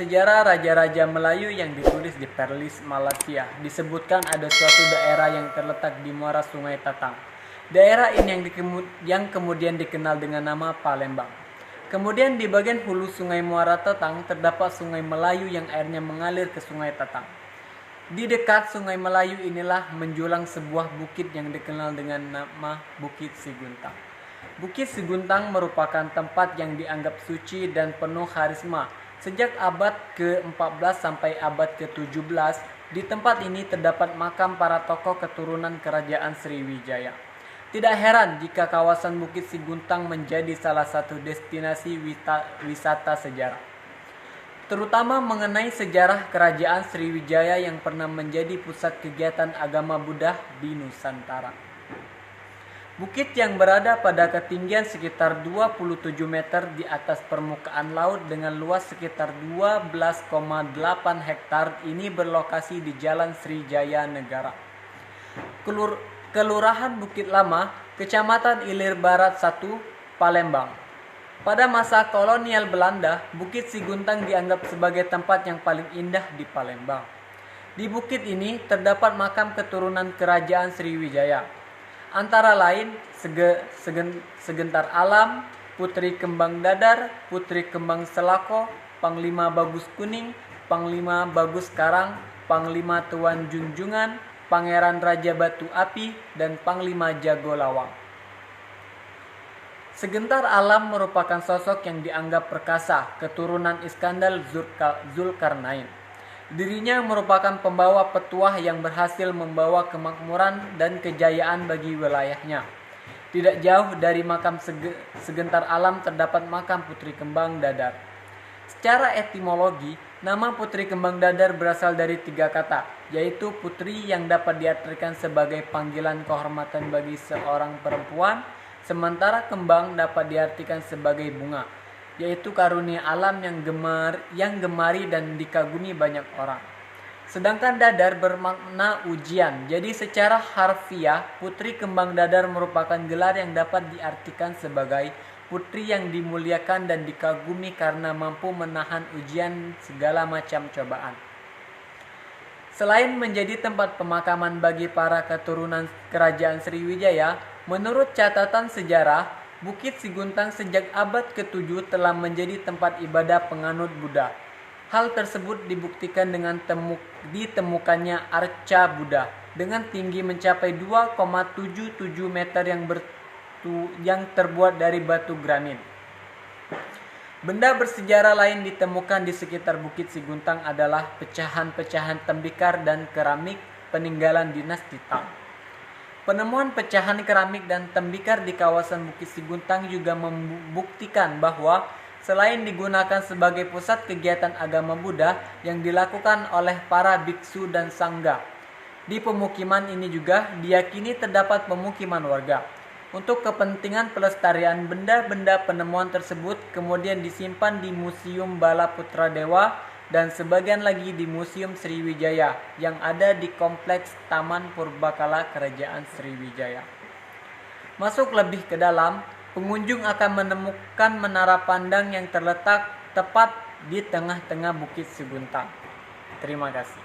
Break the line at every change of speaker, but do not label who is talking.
sejarah Raja-Raja Melayu yang ditulis di Perlis Malaysia, disebutkan ada suatu daerah yang terletak di muara Sungai Tatang. Daerah ini yang kemudian dikenal dengan nama Palembang. Kemudian di bagian hulu Sungai Muara Tatang terdapat Sungai Melayu yang airnya mengalir ke Sungai Tatang. Di dekat Sungai Melayu inilah menjulang sebuah bukit yang dikenal dengan nama Bukit Siguntang. Bukit Siguntang merupakan tempat yang dianggap suci dan penuh karisma. Sejak abad ke-14 sampai abad ke-17, di tempat ini terdapat makam para tokoh keturunan Kerajaan Sriwijaya. Tidak heran jika kawasan Bukit Siguntang menjadi salah satu destinasi wisata sejarah. Terutama mengenai sejarah Kerajaan Sriwijaya yang pernah menjadi pusat kegiatan agama Buddha di Nusantara. Bukit yang berada pada ketinggian sekitar 27 meter di atas permukaan laut dengan luas sekitar 12,8 hektar ini berlokasi di Jalan Srijaya Negara, Kelurahan Bukit Lama, Kecamatan Ilir Barat 1, Palembang. Pada masa kolonial Belanda, Bukit Siguntang dianggap sebagai tempat yang paling indah di Palembang. Di bukit ini terdapat makam keturunan Kerajaan Sriwijaya. Antara lain Segentar Alam, Putri Kembang Dadar, Putri Kembang Selako, Panglima Bagus Kuning, Panglima Bagus Karang, Panglima Tuan Junjungan, Pangeran Raja Batu Api, dan Panglima Jago Lawang. Segentar Alam merupakan sosok yang dianggap perkasa, keturunan Iskandar Zulkarnain. Dirinya merupakan pembawa petuah yang berhasil membawa kemakmuran dan kejayaan bagi wilayahnya. Tidak jauh dari makam Segentar Alam terdapat makam Putri Kembang Dadar. Secara etimologi, nama Putri Kembang Dadar berasal dari 3 kata, yaitu putri yang dapat diartikan sebagai panggilan kehormatan bagi seorang perempuan, sementara kembang dapat diartikan sebagai bunga, yaitu karunia alam yang gemari dan dikagumi banyak orang. Sedangkan dadar bermakna ujian. Jadi secara harfiah, Putri Kembang Dadar merupakan gelar yang dapat diartikan sebagai putri yang dimuliakan dan dikagumi karena mampu menahan ujian segala macam cobaan. Selain menjadi tempat pemakaman bagi para keturunan Kerajaan Sriwijaya, menurut catatan sejarah, Bukit Siguntang sejak abad ke-7 telah menjadi tempat ibadah penganut Buddha. Hal tersebut dibuktikan dengan ditemukannya arca Buddha dengan tinggi mencapai 2,77 meter yang terbuat dari batu granit. Benda bersejarah lain ditemukan di sekitar Bukit Siguntang adalah pecahan-pecahan tembikar dan keramik peninggalan dinasti Tang. Penemuan pecahan keramik dan tembikar di kawasan Bukit Siguntang juga membuktikan bahwa selain digunakan sebagai pusat kegiatan agama Buddha yang dilakukan oleh para biksu dan sangga, di pemukiman ini juga diyakini terdapat pemukiman warga. Untuk kepentingan pelestarian, benda-benda penemuan tersebut kemudian disimpan di Museum Bala Putra Dewa dan sebagian lagi di Museum Sriwijaya yang ada di Kompleks Taman Purbakala Kerajaan Sriwijaya. Masuk lebih ke dalam, pengunjung akan menemukan menara pandang yang terletak tepat di tengah-tengah Bukit Siguntang. Terima kasih.